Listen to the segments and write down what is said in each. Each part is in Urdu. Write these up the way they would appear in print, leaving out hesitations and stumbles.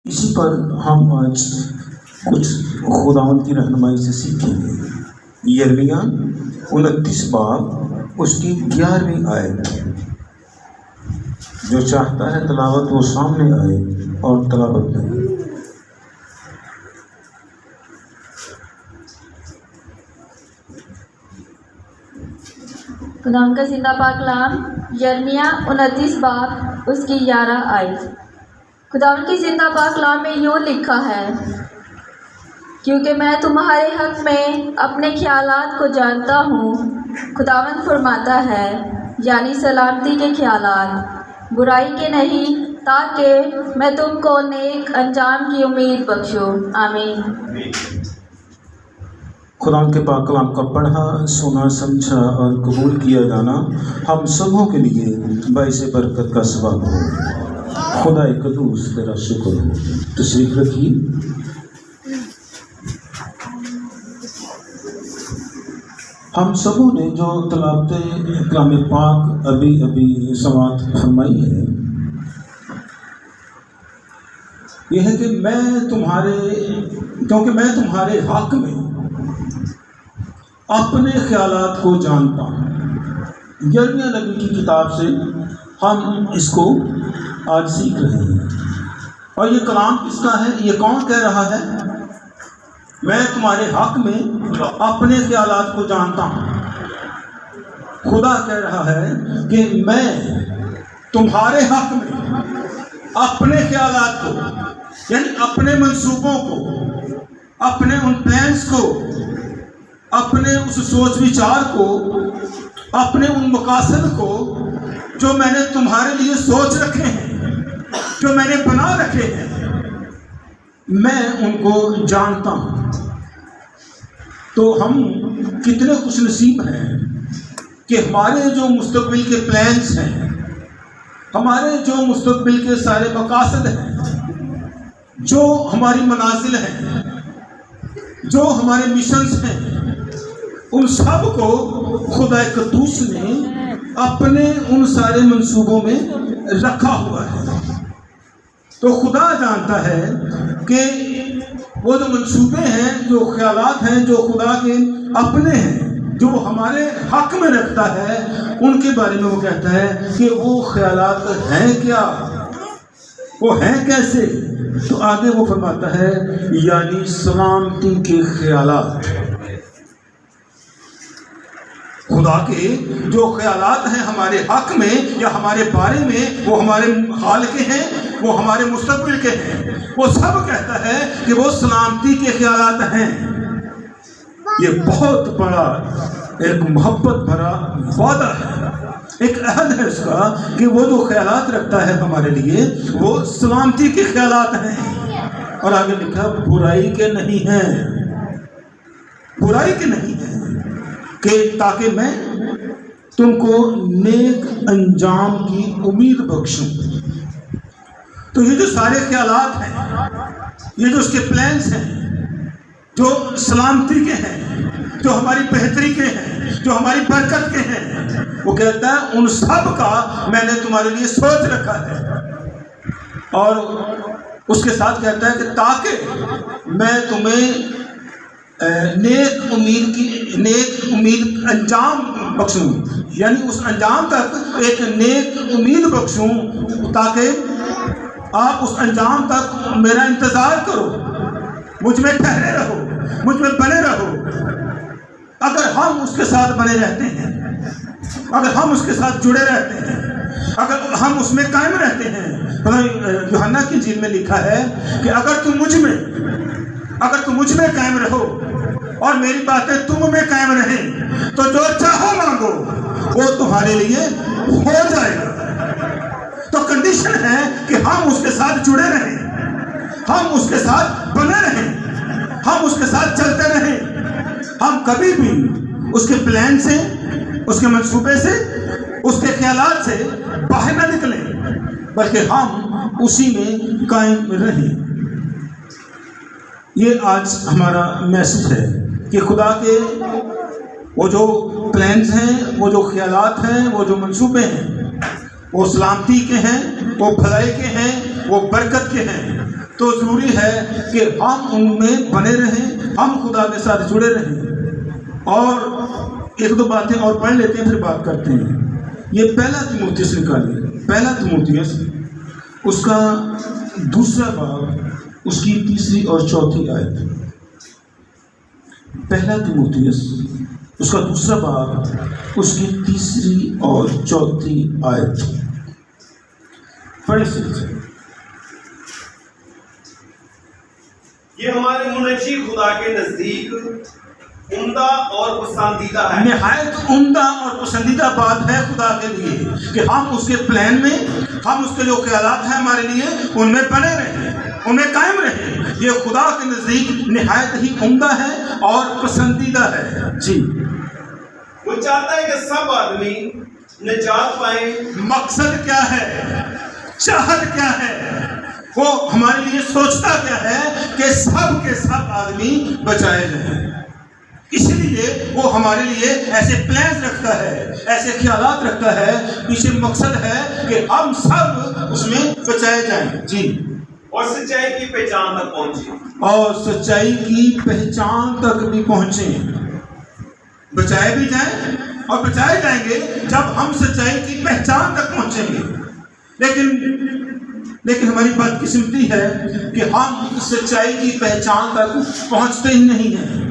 اسی پر ہم آج کچھ خداوند کی رہنمائی سے سیکھیں گے۔ یرمیہ 29 باب اس کی 11ویں آیت۔ جو چاہتا ہے تلاوت وہ سامنے آئے اور تلاوت کرے۔ خداوند کا زندہ پاک کلام یرمیہ 29 باب اس کی 11 آیت۔ خداوند کی زندہ پاک کلام میں یوں لکھا ہے، کیونکہ میں تمہارے حق میں اپنے خیالات کو جانتا ہوں، خداوند فرماتا ہے، یعنی سلامتی کے خیالات، برائی کے نہیں، تاکہ میں تم کو نیک انجام کی امید بخشوں۔ آمین۔ خدا کے پاک کلام کا پڑھا، سنا، سمجھا اور قبول کیا جانا ہم سبوں کے لیے باعث برکت کا سبب ہو۔ خدا قدوس تیرا شکر ہو۔ تشریف رکھیے۔ ہم سبوں نے جو تلاوت کلام پاک ابھی سماعت فرمائی ہے، یہ ہے کہ کیونکہ میں تمہارے حق میں اپنے خیالات کو جانتا ہوں۔ یرمیہ نبی کی کتاب سے ہم اس کو آج سیکھ رہے ہیں۔ اور یہ کلام کس کا ہے؟ یہ کون کہہ رہا ہے؟ میں تمہارے حق میں اپنے خیالات کو جانتا ہوں۔ خدا کہہ رہا ہے کہ میں تمہارے حق میں اپنے خیالات کو، یعنی اپنے منصوبوں کو، اپنے ان پلانس کو، اپنے اس سوچ وچار کو، اپنے ان مقاصد کو جو میں نے تمہارے لیے سوچ رکھے ہیں، جو میں نے بنا رکھے ہیں، میں ان کو جانتا ہوں۔ تو ہم کتنے خوش نصیب ہیں کہ ہمارے جو مستقبل کے پلانس ہیں، ہمارے جو مستقبل کے سارے مقاصد ہیں، جو ہماری منازل ہیں، جو ہمارے مشنز ہیں، ان سب کو خدا قدوس نے اپنے ان سارے منصوبوں میں رکھا ہوا ہے۔ تو خدا جانتا ہے کہ وہ جو منصوبے ہیں، جو خیالات ہیں، جو خدا کے اپنے ہیں، جو ہمارے حق میں رکھتا ہے، ان کے بارے میں وہ کہتا ہے کہ وہ خیالات ہیں کیا، وہ ہیں کیسے۔ تو آگے وہ فرماتا ہے، یعنی سلامتی کے خیالات۔ خدا کے جو خیالات ہیں ہمارے حق میں یا ہمارے بارے میں، وہ ہمارے حال کے ہیں، وہ ہمارے مستقبل کے ہیں، وہ سب کہتا ہے کہ وہ سلامتی کے خیالات ہیں۔ یہ بہت بڑا ایک محبت بھرا وعدہ ہے، ایک عہد ہے اس کا کہ وہ جو خیالات رکھتا ہے ہمارے لیے وہ سلامتی کے خیالات ہیں۔ اور آگے لکھا، برائی کے نہیں ہیں، برائی کے نہیں ہیں، کہ تاکہ میں تم کو نیک انجام کی امید بخشوں۔ تو یہ جو سارے خیالات ہیں، یہ جو اس کے پلانس ہیں، جو سلامتی کے ہیں، جو ہماری بہتری کے ہیں، جو ہماری برکت کے ہیں، وہ کہتا ہے ان سب کا میں نے تمہارے لیے سوچ رکھا ہے۔ اور اس کے ساتھ کہتا ہے کہ تاکہ میں تمہیں نیک امید انجام بخشوں، یعنی اس انجام تک ایک نیک امید بخشوں، تاکہ آپ اس انجام تک میرا انتظار کرو، مجھ میں ٹھہرے رہو، مجھ میں بنے رہو۔ اگر ہم اس کے ساتھ بنے رہتے ہیں، اگر ہم اس کے ساتھ جڑے رہتے ہیں، اگر ہم اس میں قائم رہتے ہیں، یوحنا کی انجیل میں لکھا ہے کہ اگر تم مجھ میں قائم رہو اور میری باتیں تم میں قائم رہیں تو جو چاہو مانگو وہ تمہارے لیے ہو جائے گا۔ تو کنڈیشن ہے کہ ہم اس کے ساتھ جڑے رہیں، ہم اس کے ساتھ بنے رہیں، ہم اس کے ساتھ چلتے رہیں، ہم کبھی بھی اس کے پلان سے، اس کے منصوبے سے، اس کے خیالات سے باہر نہ نکلیں، بلکہ ہم اسی میں قائم رہیں۔ یہ آج ہمارا میسج ہے کہ خدا کے وہ جو پلانز ہیں، وہ جو خیالات ہیں، وہ جو منصوبے ہیں، وہ سلامتی کے ہیں، وہ بھلائی کے ہیں، وہ برکت کے ہیں۔ تو ضروری ہے کہ ہم ان میں بنے رہیں، ہم خدا کے ساتھ جڑے رہیں۔ اور ایک دو باتیں اور پڑھ لیتے ہیں، پھر بات کرتے ہیں۔ یہ پہلا تیموتھیوس نکالیے، پہلا تیموتھیوس اس کا 2 باب، اس کی 3 اور 4 آیت۔ پہلا تیموتھیوس اس کا 2 باب، اس کی 3 اور 4 آیت پڑھیں۔ یہ ہمارے منجی خدا کے نزدیک عمدہ اور پسندیدہ ہے، نہایت عمدہ اور پسندیدہ بات ہے خدا کے لیے کہ ہم اس کے پلان میں، ہم اس کے جو خیالات ہیں ہمارے لیے، ان میں بنے رہیں، ان میں قائم رہیں۔ یہ خدا کے نزدیک نہایت ہی عمدہ ہے اور پسندیدہ ہے۔ جی، وہ چاہتا ہے کہ سب آدمی نجات پائیں۔ مقصد کیا ہے؟ چاہت کیا ہے؟ وہ ہمارے لیے سوچتا کیا ہے کہ سب کے سب آدمی بچائے جائیں۔ اس لیے وہ ہمارے لیے ایسے پلانز رکھتا ہے، ایسے خیالات رکھتا ہے، پیچھے مقصد ہے کہ ہم سب اس میں بچائے جائیں۔ جی، اور سچائی کی پہچان تک پہنچیں، اور سچائی کی پہچان تک بھی پہنچیں۔ بچائے بھی جائیں اور بچائے جائیں گے جب ہم سچائی کی پہچان تک پہنچیں گے۔ لیکن ہماری بدقسمتی ہے کہ ہم سچائی کی پہچان تک پہنچتے ہی نہیں ہیں۔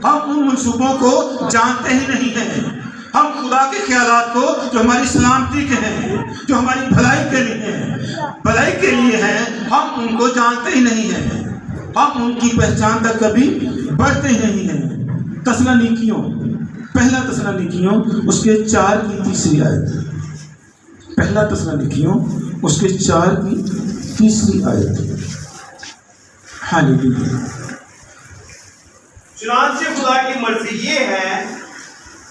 ہم ان منصوبوں کو جانتے ہی نہیں ہیں۔ ہم خدا کے خیالات کو جو ہماری سلامتی کے ہیں، جو ہماری بھلائی کے لیے ہیں، بھلائی کے لیے ہیں، ہم ان کو جانتے ہی نہیں ہیں۔ ہم ان کی پہچان تک کبھی بڑھتے ہی نہیں ہیں۔ تسالونیکیوں، پہلا تسالونیکیوں اس کے 4 کی 3 آیت۔ پہلا تسالونیکیوں اس کے 4 کی 3 آیت۔ ہاللیلویا۔ چنانچہ خدا کی مرضی یہ ہے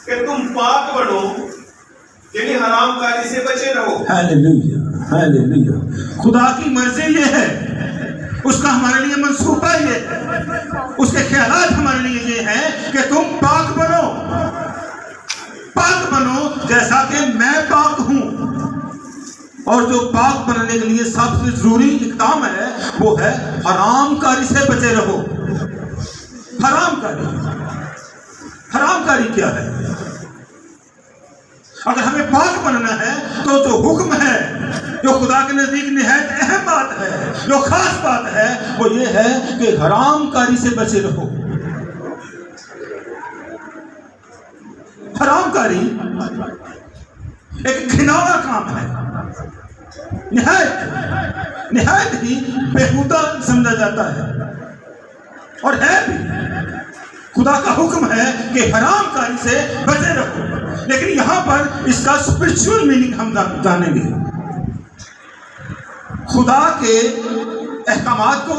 کہ تم پاک بنو، یعنی حرام کاری سے بچے رہو۔ ہاللیلویا، ہاللیلویا۔ خدا کی مرضی یہ ہے، اس کا ہمارے لیے منصوبہ یہ ہے، اس کے خیالات ہمارے لیے یہ ہیں کہ تم پاک بنو، پاک بنو جیسا کہ میں پاک ہوں۔ اور جو پاک بننے کے لیے سب سے ضروری اقدام ہے وہ ہے حرام کاری سے بچے رہو۔ حرام کاری، حرام کاری کیا ہے؟ اگر ہمیں پاک بننا ہے تو جو حکم ہے، جو خدا کے نزدیک نہایت اہم بات ہے، جو خاص بات ہے، وہ یہ ہے کہ حرام کاری سے بچے رہو۔ حرام کاری ایک گھناؤنا کام ہے، نہایت ہی بےہودہ سمجھا جاتا ہے، اور ہے بھی۔ خدا کا حکم ہے کہ حرام کاری سے بچے رہو، لیکن یہاں پر اس کا اسپرچول میننگ ہم جانیں گے۔ خدا کے احکامات کو،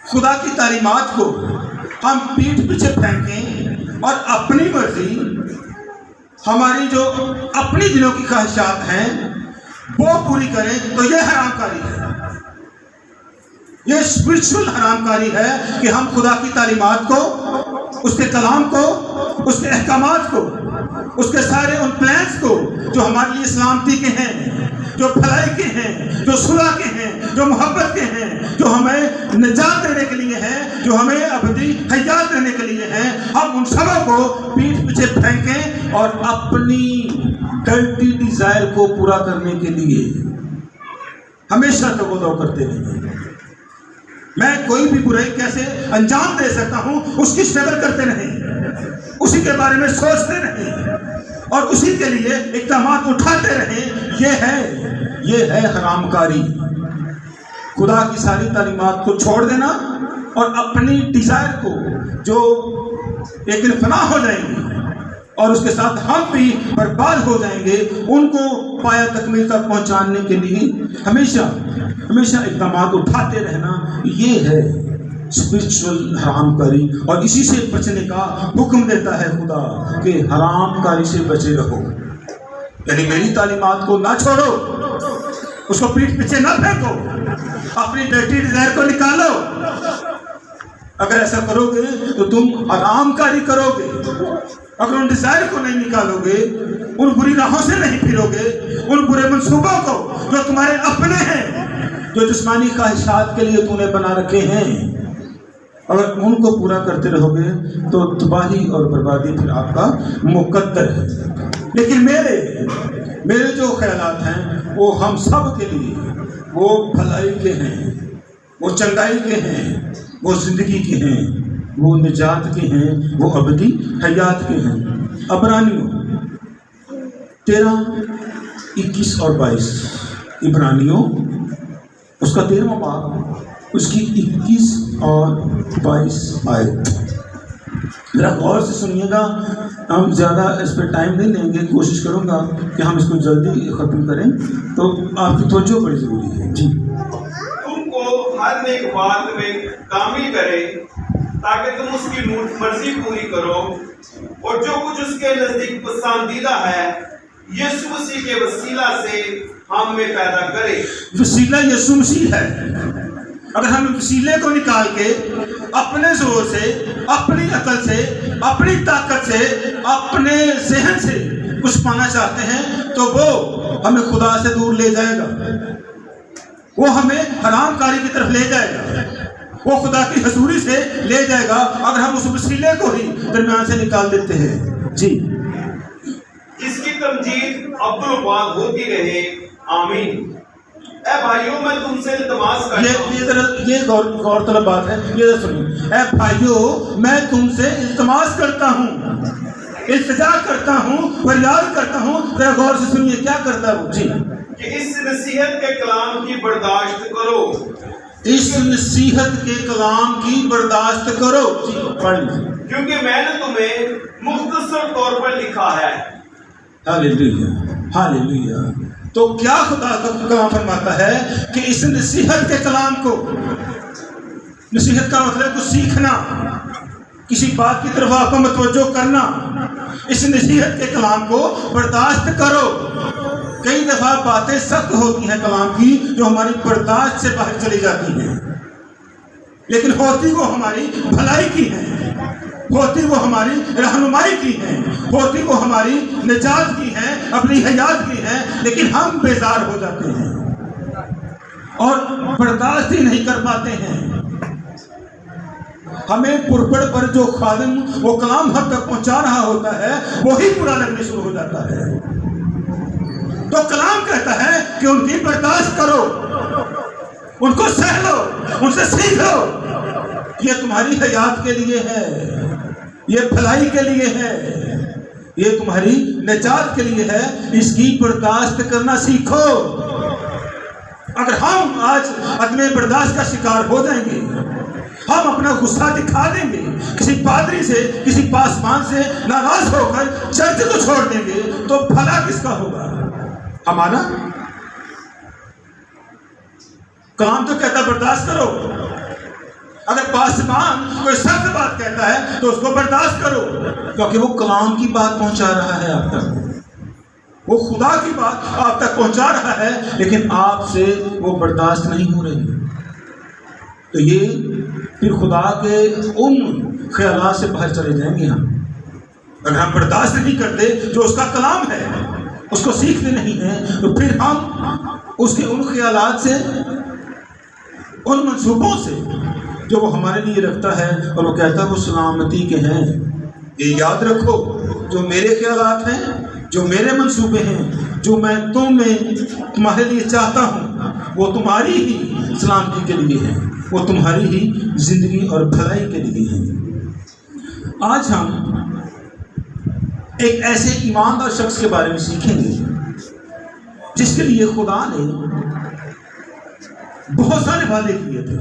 خدا کی تعلیمات کو ہم پیٹھ پیچھے پھینکیں اور اپنی مرضی، ہماری جو اپنی دلوں کی خواہشات ہیں وہ پوری کریں، تو یہ حرام کاری ہے۔ یہ اسپرچول حرام کاری ہے کہ ہم خدا کی تعلیمات کو، اس کے کلام کو، اس کے احکامات کو، اس کے سارے ان پلانز کو جو ہمارے لیے سلامتی کے ہیں، جو بھلائی کے ہیں، جو صلح کے ہیں، جو محبت کے ہیں، جو ہمیں نجات دینے کے لیے ہیں، جو ہمیں ابدی حیات دینے کے لیے ہیں، ہم ان سبوں کو پیٹھ پیچھے پھینکیں اور اپنی ڈرٹی ڈیزائر کو پورا کرنے کے لیے ہمیشہ توقع کرتے رہیں۔ میں کوئی بھی برائی کیسے انجام دے سکتا ہوں اس کی اسٹرگل کرتے رہیں، اسی کے بارے میں سوچتے رہیں اور اسی کے لیے اقدامات اٹھاتے رہیں۔ یہ ہے حرام کاری۔ خدا کی ساری تعلیمات کو چھوڑ دینا اور اپنی ڈیزائر کو جو ایک دن فنا ہو جائیں گی اور اس کے ساتھ ہم بھی برباد ہو جائیں گے، ان کو پایا تکمیل تک پہنچانے کے لیے ہمیشہ اقدامات اٹھاتے رہنا، یہ ہے اسپرچول حرام کاری۔ اور اسی سے بچنے کا حکم دیتا ہے خدا کہ حرام کاری سے بچے رہو، یعنی میری تعلیمات کو نہ چھوڑو، اس کو پیٹھ پیچھے نہ پھینکو، اپنی ڈرٹی ڈیزائر کو نکالو۔ اگر ایسا کرو گے تو تم حرام کاری کرو گے۔ اگر ان ڈیزائر کو نہیں نکالو گے، ان بری راہوں سے نہیں پھرو گے، ان برے منصوبوں کو جو تمہارے اپنے ہیں، جو جسمانی خواہشات کے لیے تو نے بنا رکھے ہیں، اگر ان کو پورا کرتے رہو گے تو تباہی اور بربادی پھر آپ کا مقدر ہے۔ لیکن میرے جو خیالات ہیں وہ ہم سب کے لیے وہ بھلائی کے ہیں، وہ چنگائی کے ہیں، وہ زندگی کے ہیں، وہ نجات کے ہیں، وہ ابدی حیات کے ہیں۔ عبرانیوں 13:21 اور 22، عبرانیوں اس کا 13واں باب، اس کی 21 اور 22 آیت ذرا غور سے سنیے گا۔ ہم زیادہ اس پہ ٹائم نہیں لیں گے، کوشش کروں گا کہ ہم اس کو جلدی ختم کریں، تو آپ کی توجہ بڑی ضروری ہے۔ جی، تم کو ہر نیک بات میں کامل کرے تاکہ تم اس کی مرضی پوری کرو، اور جو کچھ اس کے نزدیک پسندیدہ ہے یسوع مسیح کے وسیلہ سے ہم میں پیدا کرے۔ وسیلہ یسوع مسیح ہے۔ اگر ہم وسیلے کو نکال کے اپنے زور سے، اپنی عقل سے، اپنی طاقت سے، اپنے ذہن سے کچھ پانا چاہتے ہیں تو وہ ہمیں خدا سے دور لے جائے گا، وہ ہمیں حرام کاری کی طرف لے جائے گا، وہ خدا کی حضوری سے لے جائے گا اگر ہم اس وسیلے کو ہی درمیان سے نکال دیتے ہیں۔ جی، جس کی تمجید عبدالباد ہوتی رہے، آمین۔ اے بھائیوں میں تم سے التماس کرتا ہوں، یہ غور طلب بات ہے، یہ سنیے۔ اے بھائیوں میں تم سے التماس کرتا ہوں، التجا کرتا ہوں، فریاد کرتا ہوں۔ ذرا غور سے سنیے کیا کرتا ہے وہ۔ جی، کہ اس نصیحت کے کلام کی برداشت کرو، اس نصیحت کے کلام کی برداشت کرو۔ جی، پڑھ لیجیے۔ کیونکہ میں نے تمہیں مختصر طور پر لکھا ہے۔ ہاللیلویا، ہاللیلویا۔ تو کیا خدا کا کلام فرماتا ہے کہ اس نصیحت کے کلام کو، نصیحت کا مطلب کچھ سیکھنا، کسی بات کی طرف آپ کو متوجہ کرنا، اس نصیحت کے کلام کو برداشت کرو۔ کئی دفعہ باتیں سخت ہوتی ہیں کلام کی جو ہماری برداشت سے باہر چلی جاتی ہیں، لیکن ہوتی وہ ہماری بھلائی کی ہیں، ہوتی وہ ہماری رہنمائی کی ہیں، ہوتی وہ ہماری نجات کی ہیں، اپنی حیات کی ہیں، لیکن ہم بیزار ہو جاتے ہیں اور برداشت ہی نہیں کر پاتے ہیں۔ ہمیں پرپڑ پر جو خادم وہ کلام حق تک پہنچا رہا ہوتا ہے وہی برا لگنے شروع ہو جاتا ہے۔ تو کلام کہتا ہے کہ ان کی برداشت کرو، ان کو سہ لو، ان سے سیکھ لو، یہ تمہاری حیات کے لیے ہے، یہ بھلائی کے لیے ہے، یہ تمہاری نجات کے لیے ہے۔ اس کی برداشت کرنا سیکھو۔ اگر ہم آج عدم برداشت کا شکار ہو جائیں گے، ہم اپنا غصہ دکھا دیں گے، کسی پادری سے، کسی پاسبان سے ناراض ہو کر چرچ کو چھوڑ دیں گے، تو بھلا کس کا ہوگا؟ ہمارا؟ کلام تو کہتا ہے برداشت کرو۔ اگر پاسبان کوئی سخت بات کہتا ہے تو اس کو برداشت کرو، کیونکہ وہ کلام کی بات پہنچا رہا ہے آپ تک، وہ خدا کی بات آپ تک پہنچا رہا ہے، لیکن آپ سے وہ برداشت نہیں ہو رہی، تو یہ پھر خدا کے ان خیالات سے باہر چلے جائیں گے ہم۔ اگر ہم برداشت نہیں کرتے جو اس کا کلام ہے، اس کو سیکھتے نہیں ہیں، تو پھر ہم اس کے ان خیالات سے، ان منصوبوں سے جو وہ ہمارے لیے رکھتا ہے، اور وہ کہتا ہے وہ سلامتی کے ہیں، یہ یاد رکھو جو میرے خیالات ہیں، جو میرے منصوبے ہیں، جو میں تمہارے لیے چاہتا ہوں، وہ تمہاری ہی سلامتی کے لیے ہے، وہ تمہاری ہی زندگی اور بھلائی کے لیے ہے۔ آج ہم ایک ایسے ایماندار شخص کے بارے میں سیکھیں گے جس کے لیے خدا نے بہت سارے وعدے کیے تھے،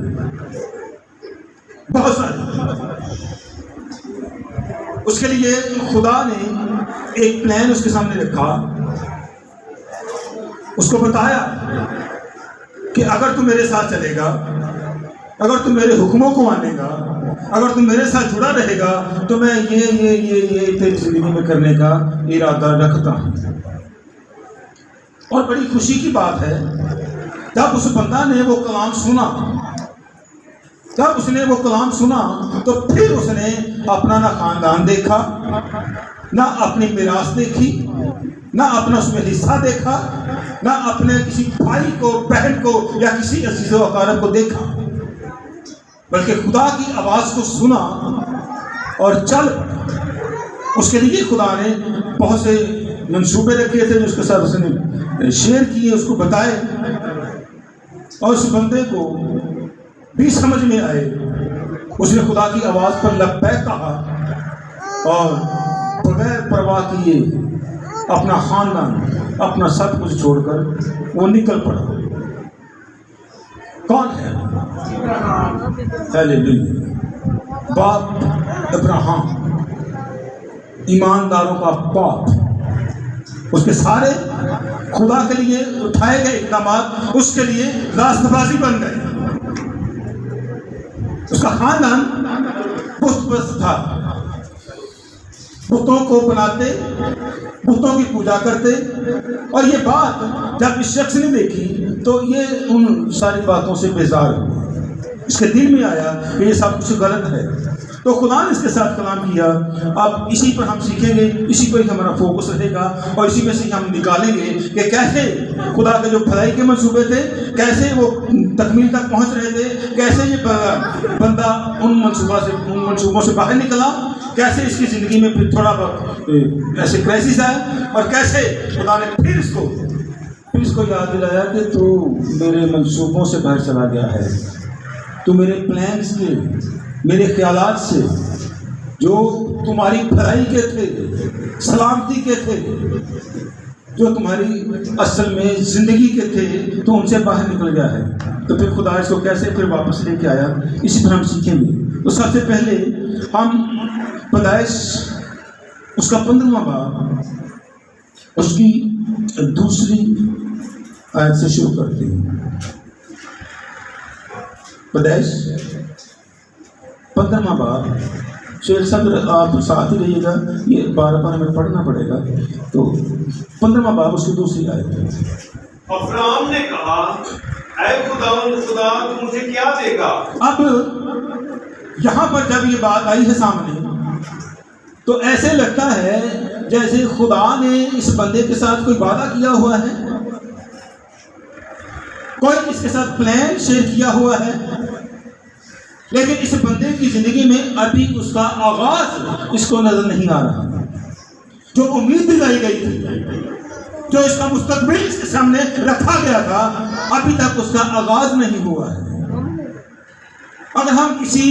بہت سارے۔ اس کے لیے خدا نے ایک پلان اس کے سامنے رکھا، اس کو بتایا کہ اگر تم میرے ساتھ چلے گا، اگر تم میرے حکموں کو مانے گا، اگر تم میرے ساتھ جڑا رہے گا، تو میں یہ تیری زندگی میں کرنے کا ارادہ رکھتا ہوں۔ اور بڑی خوشی کی بات ہے جب اس بندہ نے وہ کلام سنا، جب اس نے وہ کلام سنا تو پھر اس نے اپنا نہ خاندان دیکھا، نہ اپنی میراث دیکھی، نہ اپنا اس میں حصہ دیکھا، نہ اپنے کسی بھائی کو، بہن کو یا کسی عزیز و اقارب کو دیکھا، بلکہ خدا کی آواز کو سنا اور چل پڑا۔ اس کے لیے خدا نے بہت سے منصوبے رکھے تھے جو اس کے ساتھ اس نے شیئر کیے، اس کو بتائے، اور اس بندے کو بھی سمجھ میں آئے۔ اس نے خدا کی آواز پر لبیک کہا اور بغیر پرواہ کیے اپنا خاندان، اپنا سب کچھ چھوڑ کر وہ نکل پڑا۔ کون ہے؟ ہیلیلویا، باپ ابراہیم، ایمانداروں کا باپ۔ اس کے سارے خدا کے لیے اٹھائے گئے اقدامات اس کے لیے راستہ بازی بن گئے۔ اس کا خاندان بت پرست تھا، بتوں کو بناتے، بتوں کی پوجا کرتے، اور یہ بات جب اس شخص نے دیکھی تو یہ ان ساری باتوں سے بیزار ہوا۔ اس کے دل میں آیا کہ یہ سب کچھ غلط ہے، تو خدا نے اس کے ساتھ کلام کیا۔ اب اسی پر ہم سیکھیں گے، اسی پر ہی ہمارا فوکس رہے گا، اور اسی میں سے ہم نکالیں گے کہ کیسے خدا کے جو بھلائی کے منصوبے تھے کیسے وہ تکمیل تک پہنچ رہے تھے، کیسے یہ بندہ ان منصوبوں سے باہر نکلا، کیسے اس کی زندگی میں پھر تھوڑا ایسے کرائسس آیا، اور کیسے خدا نے پھر اس کو یاد دلایا کہ تو میرے منصوبوں سے باہر چلا گیا ہے، تو میرے پلانس کے، میرے خیالات سے جو تمہاری بھلائی کے تھے، سلامتی کے تھے، جو تمہاری اصل میں زندگی کے تھے، تو ان سے باہر نکل گیا ہے۔ تو پھر خدا اس کو کیسے پھر واپس لے کے آیا، اسی پر ہم سیکھیں گے۔ تو سب سے پہلے ہم پیدائش اس کا 15واں باب اس کی دوسری آیت سے شروع کرتے ہیں۔ پیدائش 15واں باب، شیخ صاحب آپ ساتھ ہی رہیے گا، یہ بار بار ہمیں پڑھنا پڑے گا۔ تو 15واں باب اس کی دوسری آیت ہے۔ ابراہیم نے کہا، اے خدا تو مجھے کیا دے گا؟ اب یہاں پر جب یہ بات آئی ہے سامنے تو ایسے لگتا ہے جیسے خدا نے اس بندے کے ساتھ کوئی وعدہ کیا ہوا ہے، کوئی اس کے ساتھ پلان شیئر کیا ہوا ہے، لیکن اس بندے کی زندگی میں ابھی اس کا آغاز اس کو نظر نہیں آ رہا۔ جو امید دلائی گئی تھی، جو اس کا مستقبل اس کے سامنے رکھا گیا تھا، ابھی تک اس کا آغاز نہیں ہوا ہے۔ اگر ہم اسی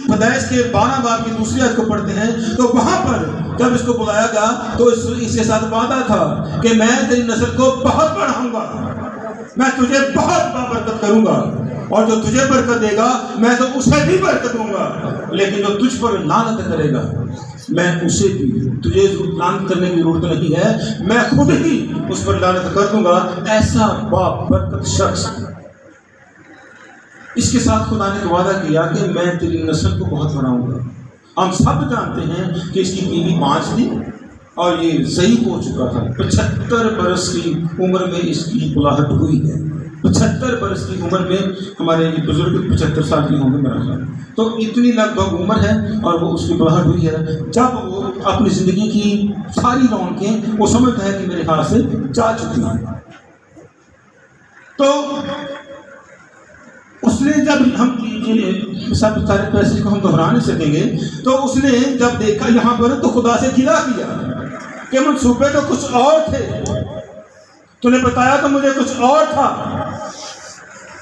پیدائش کے 12 باب کی دوسری آیت کو پڑھتے ہیں تو وہاں پر جب اس کو بلایا گیا تو اس کے ساتھ وعدہ تھا کہ میں تیری نسل کو بہت بڑھاؤں گا، میں تجھے بہت بابرکت کروں گا، اور جو تجھے برکت دے گا میں تو اسے بھی برکت دوں گا، لیکن جو تجھ پر لعنت کرے گا میں اسے بھی، تجھے لعنت کرنے کی ضرورت نہیں ہے، میں خود ہی اس پر لعنت کر دوں گا۔ ایسا بابرکت شخص، اس کے ساتھ خدا نے وعدہ کیا کہ میں تیری نسل کو بہت بڑھاؤں گا۔ ہم سب جانتے ہیں کہ اس کی بیوی 5 تھی اور یہ ضعیف ہو چکا تھا۔ 75 برس کی عمر میں اس کی بلاہٹ ہوئی ہے۔ 75 برس کی عمر میں ہمارے بزرگ 75 سال کی عمر میں رہا، تو اتنی لگ بھگ عمر ہے اور وہ اس کی بلاہٹ ہوئی ہے۔ جب وہ اپنی زندگی کی ساری رونقیں وہ سمجھتا ہے کہ میرے ہاتھ سے جا چکی ہیں، تو اس نے جب ہم سب سارے پیسے کو ہم دہرا نہیں سکیں گے، تو اس نے جب دیکھا یہاں پر تو خدا سے گلا کیا کہ منصوبے تو کچھ اور تھے، تو نے بتایا تو مجھے کچھ اور تھا۔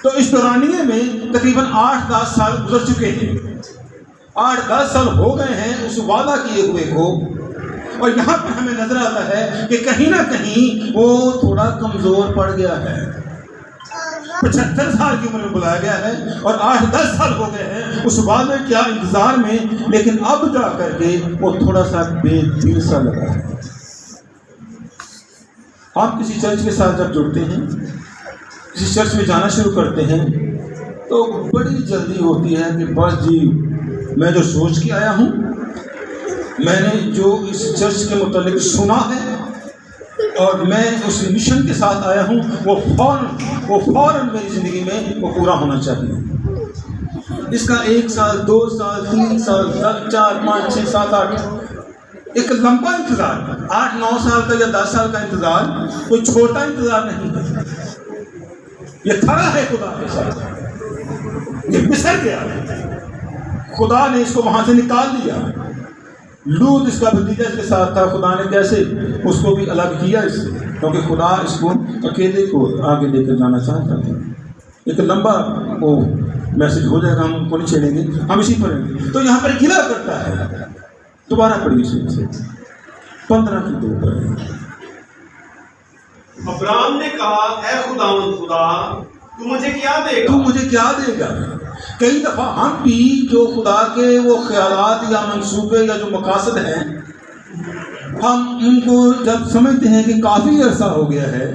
تو اس دورانیے میں تقریباً 8-10 سال گزر چکے ہیں، 8-10 سال ہو گئے ہیں اس وعدہ کیے ہوئے کو، اور یہاں پر ہمیں نظر آتا ہے کہ کہیں نہ کہیں وہ تھوڑا کمزور پڑ گیا ہے۔ 75 سال کی عمر میں بلایا گیا ہے اور 8-10 سال ہو گئے ہیں اس وعدے کیا انتظار میں، لیکن اب جا کر کے وہ تھوڑا سا بے دل سا لگا ہے۔ آپ کسی چرچ کے ساتھ جب جڑتے ہیں، کسی چرچ میں جانا شروع کرتے ہیں، تو بڑی جلدی ہوتی ہے کہ بس جی میں جو سوچ کے آیا ہوں، میں نے جو اس چرچ کے متعلق سنا ہے اور میں اس مشن کے ساتھ آیا ہوں، وہ فوراً میری زندگی میں وہ پورا ہونا چاہیے۔ اس کا 1 سال 2 سال 3 سال 4 5 6 7 8 ایک لمبا انتظار، 8-9 سال کا یا 10 سال کا انتظار کوئی چھوٹا انتظار نہیں ہے. یہ کھڑا ہے خدا کے ساتھ، یہ بسر گیا، خدا نے اس کو وہاں سے نکال دیا. لوط اس کا بھتیجا اس کے ساتھ تھا، خدا نے کیسے اس کو بھی الگ کیا اس سے، کیونکہ خدا اس کو اکیلے کو آگے لے کر جانا چاہتا تھا. ایک لمبا وہ میسج ہو جائے گا، ہم کو نہیں چھیڑیں گے، ہم اسی پر ہیں. تو یہاں پر گلا کرتا ہے. دوبارہ پڑھیے سے 15 کی 2 پر. ابراہیم نے کہا اے خداوند خدا تو مجھے کیا دے گا؟ تو مجھے کیا دے گا؟ کئی دفعہ ہم بھی جو خدا کے وہ خیالات یا منصوبے یا جو مقاصد ہیں، ہم ان کو جب سمجھتے ہیں کہ کافی عرصہ ہو گیا ہے،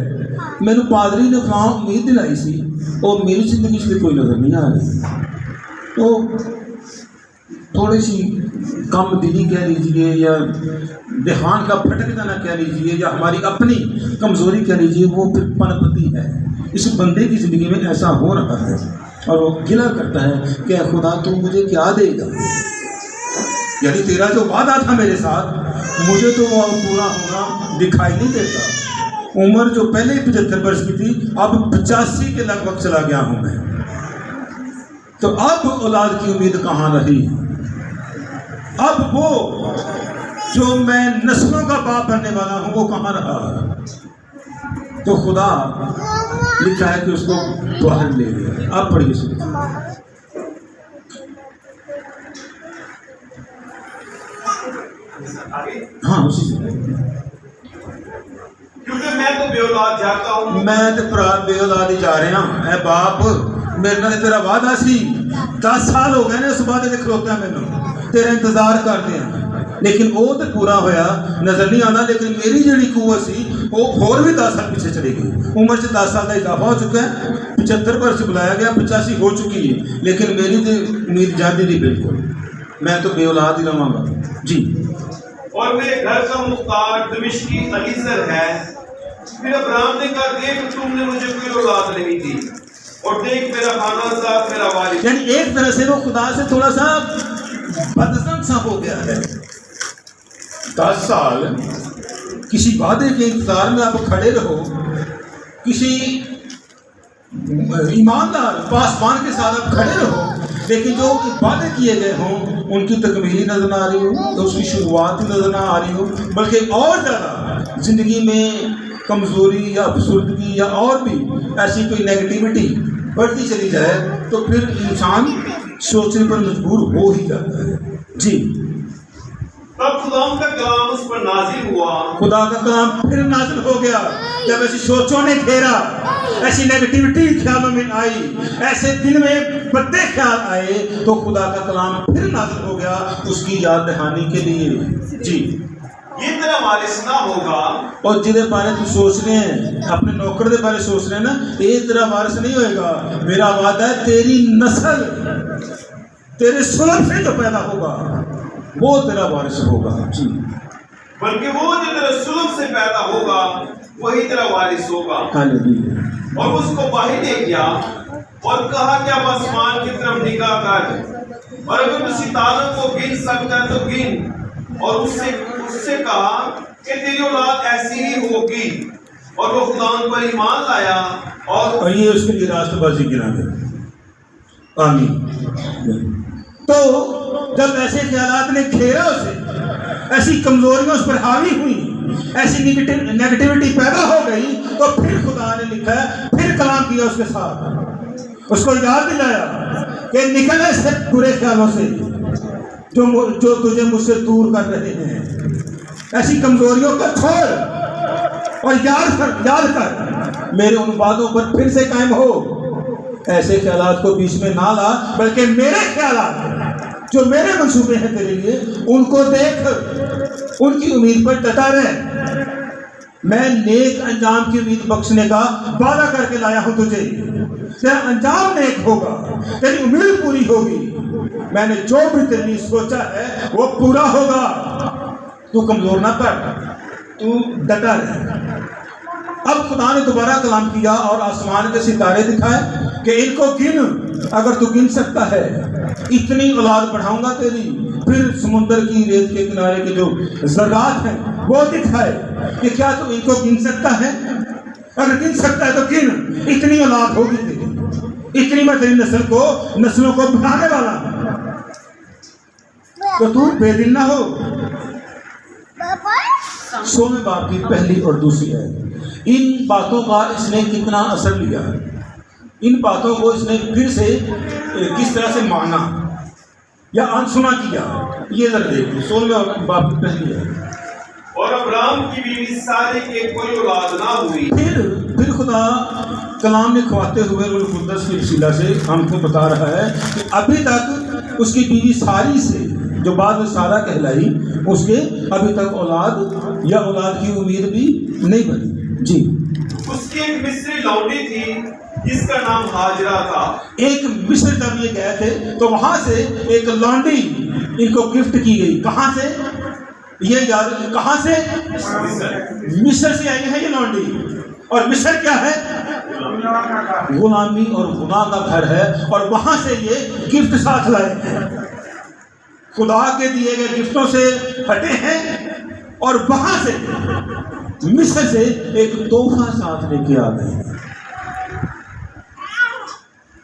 میرے پادری نے فلاں امید دلائی سی اور میری زندگی سے کوئی نظر نہیں آ رہی، تو تھوڑی سی کم دلی کہہ لیجیے یا دھیان کا پھٹک جانا کہہ لیجیے یا ہماری اپنی کمزوری کہہ لیجیے، وہ پھر پنپتی ہے. اس بندے کی زندگی میں ایسا ہو رہا ہے اور وہ گلا کرتا ہے کہ اے خدا تو مجھے کیا دے گا؟ یعنی تیرا جو وعدہ تھا میرے ساتھ مجھے تو وہ پورا ہونا دکھائی نہیں دیتا. عمر جو پہلے 75 برس کی تھی اب 85 کے لگ بھگ چلا گیا ہوں میں، تو اب اولاد کی امید کہاں رہی؟ اب وہ جو میں نسلوں کا باپ بننے والا ہوں وہ کہاں رہا؟ تو خدا لکھا ہے کہ اس کو باہر لے گیا. آپ پڑھیے سنیے. ہاں اسی سے. کیونکہ میں تو بے اولاد جاتا ہوں. میں تو بے اولاد ہی جا رہے ہیں. اے باپ میرے نال تیرا وعدہ سی، 10 سال ہو گئے نے اس وعدے دے کھلوتے ہیں، مینوں تیرا انتظار کرتے ہیں، لیکن وہ تو پورا ہویا نظر نہیں آنا. لیکن میری جڑی قوت سی وہ اور بھی 10 سال پیچھے چلی گئی. عمر سے 10 سال کا اضافہ ہو چکا ہے، 75 برس بلایا گیا، 85 ہو چکی ہے، لیکن میری تو امید جاتی نہیں بالکل. میں تو بے اولاد ہی رہوں گا. جی. اور میرے گھر کا مختار دمشقی علیزر ہے. پھر ابراہیم نے کہا دیکھ تم نے مجھے کوئی اولاد نہیں دی اور دیکھ میرا خانہ ساتھ میرا والد. یعنی ایک طرح سے وہ خدا سے تھوڑا سا بدظن سا ہو گیا ہے. 10 سال کسی وعدے کے انتظار میں آپ کھڑے رہو، کسی ایماندار پاسبان کے ساتھ آپ کھڑے رہو، لیکن جو وعدے کیے گئے ہوں ان کی تکمیلی نظر نہ آ رہی ہو، تو اس کی شروعات نظر نہ آ رہی ہو، بلکہ اور زیادہ زندگی میں کمزوری یا افسردگی یا اور بھی ایسی کوئی نیگیٹیوٹی بڑھتی چلی جائے تو پھر انسان سوچنے پر مجبور ہو ہی جاتا ہے. جی. تب خدا کا کلام اس پر نازل ہوا. خدا کا کلام پھر نازل ہو گیا. جب ایسی سوچوں نے گھیرا، ایسی نیگیٹیوٹی خیالوں میں آئی، ایسے دل میں بدے خیال آئے، تو خدا کا کلام پھر نازل ہو گیا اس کی یاد دہانی کے لیے. جی. یہ تیرا وارث نہ ہوگا. اور جہدے بارے تو سوچ رہے ہیں، اپنے نوکر دے بارے سوچ رہے ہیں نا، یہ تیرا وارث نہیں ہوئے گا. میرا وعدہ ہے تیری نسل، تیرے سلب سے جو پیدا ہوگا وہ تیرا وارث ہوگا. جی. بلکہ وہ جو تیرے سلب سے پیدا ہوگا وہی تیرا وارث ہوگا. اور اس کو باہر لے گیا اور کہا کہ اب آسمان کی طرف نگاہ کر اور اگر تو ستاروں کو گن سکتا ہے تو گن. اور اس سے کہا کہ تیری اولاد ایسی ہی ہوگی. اور وہ خدا پر ایمان لایا اور یہ اس کے لیے راستہ بازی گرا گیا. آمین. تو جب ایسے خیالات نے گھیرا اسے، ایسی کمزوریاں اس پر حاوی ہوئی، ایسی نیگیٹیوٹی پیدا ہو گئی، تو پھر خدا نے لکھا ہے پھر کلام کیا اس کے ساتھ، اس کو یاد دلایا کہ نکل ایسے برے خیالوں سے جو تجھے مجھ سے دور کر رہے ہیں. ایسی کمزوریوں کو چھوڑ اور یاد کر میرے ان باتوں پر پھر سے قائم ہو. ایسے خیالات کو بیچ میں نہ لا، بلکہ میرے خیالات جو میرے منصوبے ہیں تیرے لیے ان کو دیکھ، ان کی امید پر ڈٹا رہ. میں نیک انجام کی امید بخشنے کا وعدہ کر کے لایا ہوں تجھے. تیرا انجام نیک ہوگا، تیری امید پوری ہوگی. میں نے جو بھی تیرے لیے سوچا ہے وہ پورا ہوگا. تو کمزور نہ پڑ، تو ڈٹا رہ. اب خدا نے دوبارہ کلام کیا اور آسمان کے ستارے دکھائے کہ ان کو گن، اگر تو گن سکتا ہے اتنی اولاد بڑھاؤں گا تیری، پھر سمندر کی ریت کے کنارے کے جو ذرات ہیں وہ دکھائے کہ کیا تو ان کو گن سکتا ہے؟ اگر گن سکتا ہے تو گن، اتنی اولاد ہوگی تیری، اتنی میں تیری نسلوں کو بڑھانے والا ہوں، تو تو بے دل نہ ہو۔ 16 باب کی پہلی اور دوسری ہے۔ ان باتوں کا اس نے کتنا اثر لیا، ان باتوں کو اس نے پھر سے کس طرح سے مانا یا انسنا کیا، یہ ذرا دیکھیں۔ 16 باب کی پہلی ہے۔ اور ابراہم کی بیوی سارے کے کوئی اولاد نہ ہوئی۔ پھر خدا کلام میں کھواتے ہوئے روح القدس کی وسیلہ سے ہم کو بتا رہا ہے کہ ابھی تک اس کی بیوی ساری سے جو بعد میں سارا کہلائی، اس کے ابھی تک اولاد یا اولاد کی امید بھی نہیں بنی۔ جی، اس کی ایک مصری لونڈی تھی جس کا نام ہاجرہ تھا۔ ایک مصر جب یہ گئے تھے تو وہاں سے ایک لانڈی ان کو گفٹ کی گئی۔ کہاں سے؟ یہ یاد کہاں سے؟ مصر سے آئی ہے یہ لانڈی۔ اور مصر کیا ہے؟ غلامی اور گناہ کا گھر ہے، اور وہاں سے یہ گفٹ ساتھ لائے ہیں، خدا کے دیے گئے گفٹوں سے ہٹے ہیں، اور وہاں سے مصر سے ایک تحفہ ساتھ لے کے آ گئے ہیں۔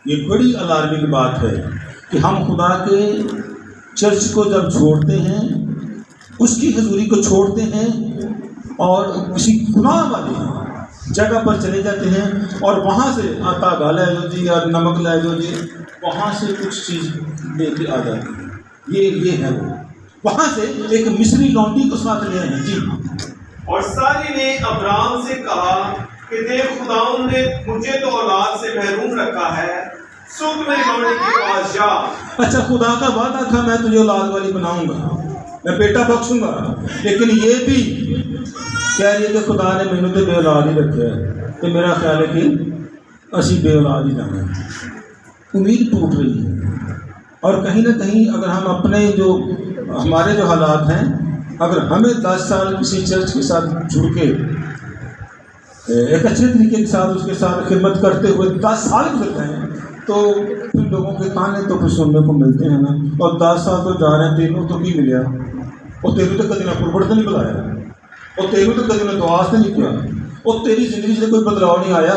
یہ بڑی الارمنگ بات ہے کہ ہم خدا کے چرچ کو جب چھوڑتے ہیں، اس کی حضوری کو چھوڑتے ہیں اور کسی گناہ والی جگہ پر چلے جاتے ہیں، اور وہاں سے آٹا گالا جو جی اور نمک لائے جو جی، وہاں سے کچھ چیز لے کے آ جاتی ہے۔ یہ ہے وہ وہاں سے ایک مصری لونڈی کو ساتھ لے ہیں۔ جی، اور ساری نے ابراہم سے کہا کہ دیکھ خداوند نے مجھے تو اولاد سے محروم رکھا ہے، سو تو میری لونڈی کے پاس جا۔ اچھا، خدا کا وعدہ تھا میں تجھے اولاد والی بناؤں گا، میں بیٹا بخشوں گا، لیکن یہ بھی کہہ رہی ہے کہ خدا نے مینوں تے بے اولاد ہی رکھا ہے، تو میرا خیال ہے کہ اسی بے اولاد ہی جانا ہے۔ امید ٹوٹ رہی ہے، اور کہیں نہ کہیں اگر ہم اپنے جو ہمارے جو حالات ہیں، اگر ہمیں 10 سال کسی چرچ کے ساتھ جڑ کے ایک اچھے طریقے کے ساتھ اس کے ساتھ خدمت کرتے ہوئے 10 سال گزرتے ہیں، تو پھر لوگوں کے تانے تو پھر سننے کو ملتے ہیں نا، اور 10 سال تو جا رہے ہیں، تینوں تو کی ملیا، اور تینوں تو کدی نہ پربڑ تو نہیں بلایا، اور تینوں تو کدی نہ دعا سے نہیں کیا، اور تیری زندگی سے کوئی بدلاؤ نہیں آیا،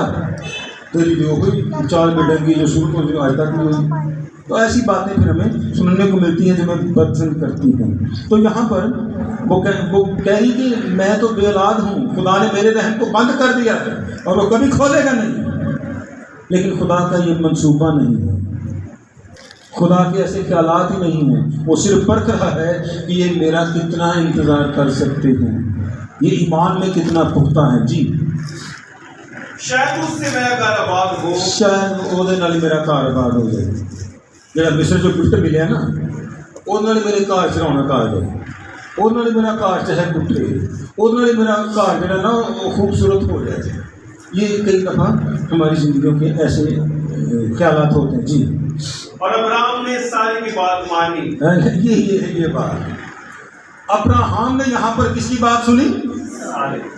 تیری جو ہوئی 4 بیٹے کی جو شروع کو جو آج تک نہیں ہوئی۔ تو ایسی باتیں پھر ہمیں سننے کو ملتی ہیں جو ہمیں پسند کرتی ہیں۔ تو یہاں پر وہ کہہ رہی کہ میں تو بے اولاد ہوں، خدا نے میرے رحم کو بند کر دیا ہے اور وہ کبھی کھولے گا نہیں، لیکن خدا کا یہ منصوبہ نہیں ہے، خدا کے ایسے خیالات ہی نہیں ہیں۔ وہ صرف پرکھ رہا ہے کہ یہ میرا کتنا انتظار کر سکتے ہیں، یہ ایمان میں کتنا پختہ ہے۔ جی، شاید اس سے میرا کاروبار ہو، شاید وہ میرا کاروبار ہو جائے، جہاں مصر جو گفٹ ملے نا وہ میرے گھر چلانا آ جائے، وہ میرا گھر چاہے ٹوٹے، وہ میرا گھر جہاں نا وہ خوبصورت ہو جائے۔ یہ کئی دفعہ ہماری زندگیوں کے ایسے خیالات ہوتے ہیں۔ جی، اور ابراہم نے سارے کی بات مانی۔ یہ ہے یہ بات، ابراہم نے یہاں پر کس کی بات سنی؟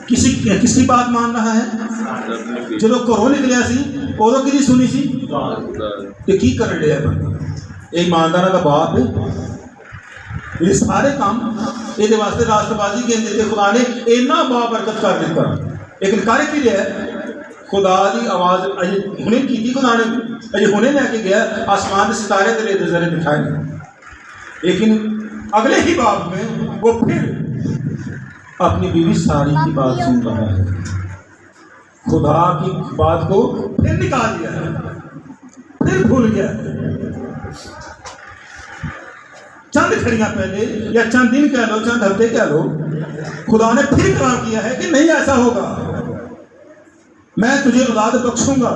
کس کی بات مان رہا ہے؟ جب کرو نکلیا سی ادو کی سنی سی کہ کی کرن ڈیا بندہ، یہ ایماندار کا باپ ہے، یہ سارے کام یہ واسطے راشٹر بازی کے خدا نے اینا بابرکت کر دیتا، لیکن کر کی لیا خدا کی آواز ہنے کی خدا نے اجے ہنے لے کے گیا، آسمان کے ستارے تیرے نظریں دکھائے، لیکن اگلے ہی باب میں وہ پھر اپنی بیوی ساری کی بات سن رہا ہے، خدا کی بات کو پھر نکال دیا ہے، پھر بھول گیا ہے۔ چند گھڑیاں پہلے یا چند دن کہہ لو، چند ہفتے کہہ لو، خدا نے پھر اقرار کیا ہے کہ نہیں ایسا ہوگا، میں تجھے اولاد بخشوں گا،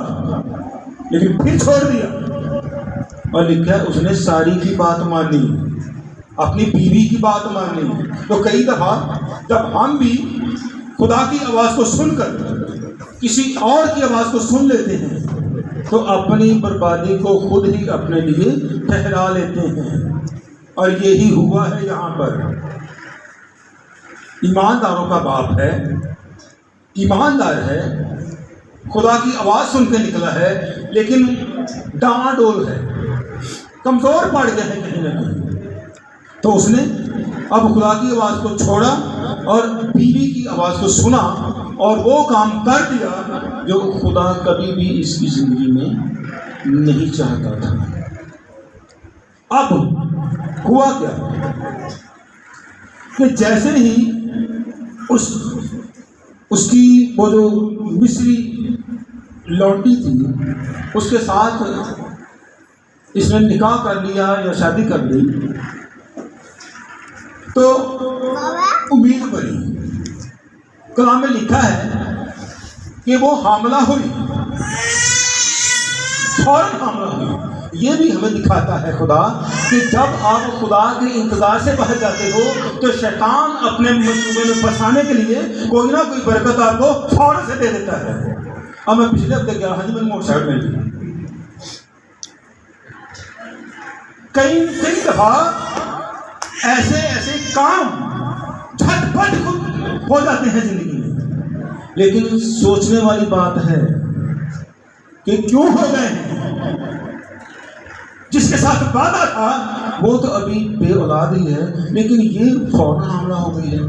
لیکن پھر چھوڑ دیا۔ اور لکھا ہے اس نے ساری کی بات مانی، اپنی بیوی کی بات مانی۔ تو کئی دفعہ جب ہم بھی خدا کی آواز کو سن کر کسی اور کی آواز کو سن لیتے ہیں تو اپنی بربادی کو خود ہی اپنے لیے ٹھہرا لیتے ہیں، اور یہی ہوا ہے یہاں پر۔ ایمانداروں کا باپ ہے، ایماندار ہے، خدا کی آواز سن کے نکلا ہے، لیکن ڈاواں ڈول ہے، کمزور پڑ گیا ہے کہیں نہ کہیں، تو اس نے اب خدا کی آواز کو چھوڑا اور بیوی کی آواز کو سنا اور وہ کام کر دیا جو خدا کبھی بھی اس کی زندگی میں نہیں چاہتا تھا۔ اب ہوا کیا کہ جیسے ہی اس کی وہ جو مصری لونڈی تھی اس کے ساتھ اس نے نکاح کر لیا یا شادی کر لی تو امید بڑی۔ کلام میں لکھا ہے کہ وہ حاملہ ہوئی، فوراً حاملہ ہوئی۔ یہ بھی ہمیں دکھاتا ہے خدا کہ جب آپ خدا کے انتظار سے باہر جاتے ہو تو شیطان اپنے منصوبے میں پھنسانے کے لیے کوئی نہ کوئی برکت آپ کو فوراً سے دے دیتا ہے۔ اب میں پچھلے ہفتے گیا، ہاں جی، میں موٹر سائیکل میں لی کئی دفعہ ایسے کام جھٹ پٹ ہو جاتے ہیں زندگی میں، لیکن سوچنے والی بات ہے کہ کیوں ہو گئے ہیں؟ جس کے ساتھ وعدہ تھا وہ تو ابھی بے اولاد ہی ہے، لیکن یہ فوراً حاملہ ہو گئی ہے۔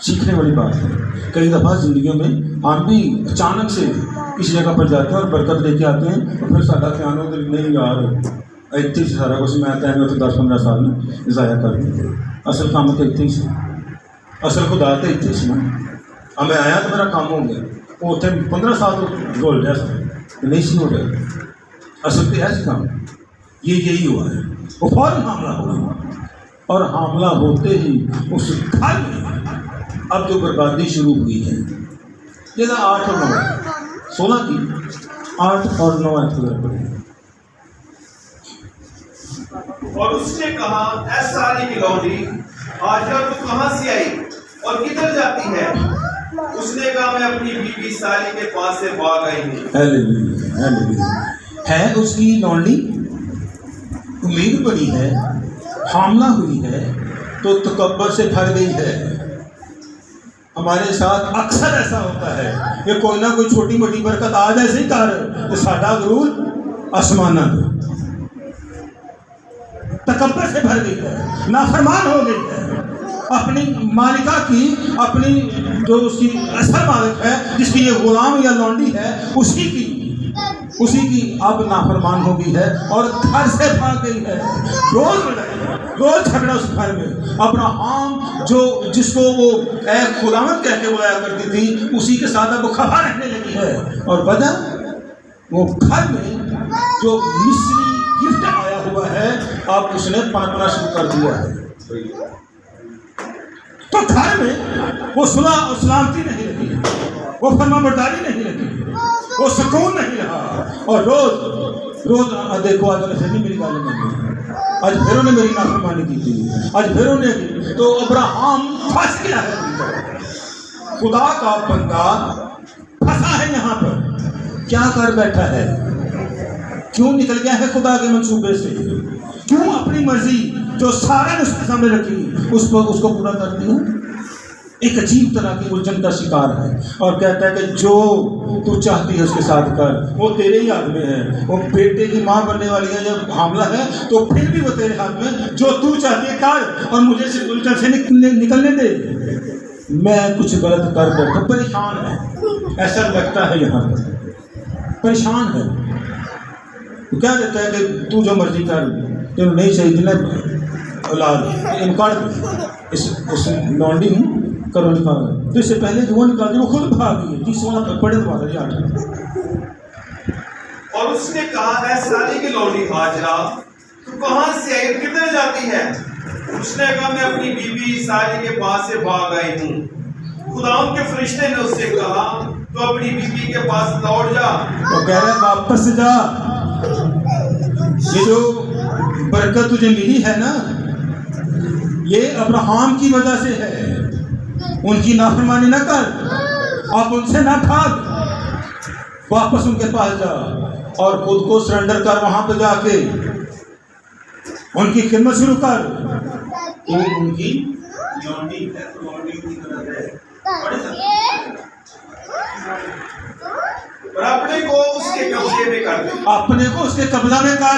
سیکھنے والی بات ہے۔ کئی دفعہ زندگیوں میں ہم بھی اچانک سے کسی جگہ پر جاتے ہیں اور برکت لے کے آتے ہیں اور پھر سارا خیال ہو کہ نہیں یار اتنی سے سارا کچھ میں آتا ہے تو 10-15 سال میں ضائع کر دیتے۔ اصل کام تو اتنی سے، اصل خدا تو اتنی سے نا۔ اب میں آیا تو میرا کام ہو گیا، وہ اتنے 15 سال گول رہا سر نہیں سی ہو گیا۔ اصل تو ایسے کام یہی ہوا ہے۔ وہ فوراً حاملہ ہو گیا اور حاملہ ہوتے ہی اس گھر میں اب جو بربادی شروع ہوئی ہے، یہ 8 اور 9 16 کی 8 اور 9 پڑھی۔ اور اس نے کہا، اے ساری کی لونڈی، آج تو کہاں سے آئی اور کدھر جاتی ہے؟ اس نے کہا، میں اپنی بیوی ساری کے پاس سے بھاگ آئی ہوں۔ Hallelujah, hallelujah. ہے اس کی لونڈی، امید بڑی ہے، حاملہ ہوئی ہے تو تکبر سے بھر گئی ہے۔ ہمارے ساتھ اکثر ایسا ہوتا ہے کہ کوئی نہ کوئی چھوٹی موٹی برکت آ جائے سے کر کہ ساڈا غرور آسمانہ تکبر سے بھر گئی ہے، نافرمان ہو گئی ہے اپنی مالکہ کی، اپنی جو اس کی اصل مالک ہے، جس کی یہ غلام یا لونڈی ہے، اسی کی اب نافرمان ہو گئی ہے اور گھر سے بھاگ گئی ہے۔ روز جھگڑا اس گھر میں۔ ابراہیم جس کو وہ اے خداوند کہہ کے بلایا کرتی تھی، اسی کے ساتھ اب وہ خفا رہنے لگی ہے، اور وجہ وہ گھر میں جو مصری گفٹ آیا ہوا ہے اب اس نے پنپنا شروع کر دیا ہے۔ تو گھر میں وہ صلح اور سلامتی نہیں رہی، وہ فرما برداری نہیں رہی، وہ سکون نہیں رہا، اور روز دیکھو آج پھر نہیں میری گالیں بن، آج پھر انہیں میری نافرمانی کی تھی، آج پھر انہیں، تو ابراہیم پھنس گیا ہے۔ خدا کا بندہ پھنسا ہے یہاں پر، کیا کر بیٹھا ہے؟ کیوں نکل گیا ہے خدا کے منصوبے سے؟ کیوں اپنی مرضی جو سارا نے اس کے سامنے رکھی اس کو پورا کر دیا؟ ایک عجیب طرح کی الجھن کا شکار ہے اور کہتا ہے کہ جو تو چاہتی ہے اس کے ساتھ کر، وہ تیرے ہی ہاتھ میں ہے۔ وہ بیٹے کی ماں بننے والی ہے، جب حاملہ ہے تو پھر بھی وہ تیرے ہاتھ میں، جو تو چاہتی ہے کر، اور مجھے سے الجھن سے نکلنے دے، میں کچھ غلط کر بیٹھا۔ پریشان ہے، ایسا لگتا ہے یہاں پر پریشان ہے۔ وہ کیا کہتا ہے کہ تو جو مرضی کر، تینوں نہیں چاہیے نا اولاد، انکار اس لونڈی میں کرو نکال، تو اس سے پہلے جو وہ نکال دی وہ خود بھاگ گئی۔ جی سونا پڑے دوبارہ جی 8۔ اور اس نے کہا، اے ساری کی لونڈی ہاجرہ، تو کہاں سے آئی، کدھر جاتی ہے؟ اس نے کہا، میں اپنی بیوی ساری کے پاس سے بھاگ آئی ہوں۔ خداوند کے فرشتے نے اس سے کہا، تو اپنی بیوی کے پاس لوٹ جا۔ وہ کہہ رہے واپس جا، یہ جو برکت تجھے ملی ہے نا، یہ ابراہیم کی وجہ سے ہے۔ ان کی نافرمانی نہ کر، آپ ان سے نہ بھاگ، واپس ان کے پاس جا اور خود کو سرنڈر کر، وہاں پہ جا کے ان کی خدمت شروع کر۔ تو ان کی لونڈی ہے، لونڈی کی مدد ہے، اور اپنے کو اس کے قبضے میں کر دے، اپنے کو اس کے قبضہ میں کر۔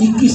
21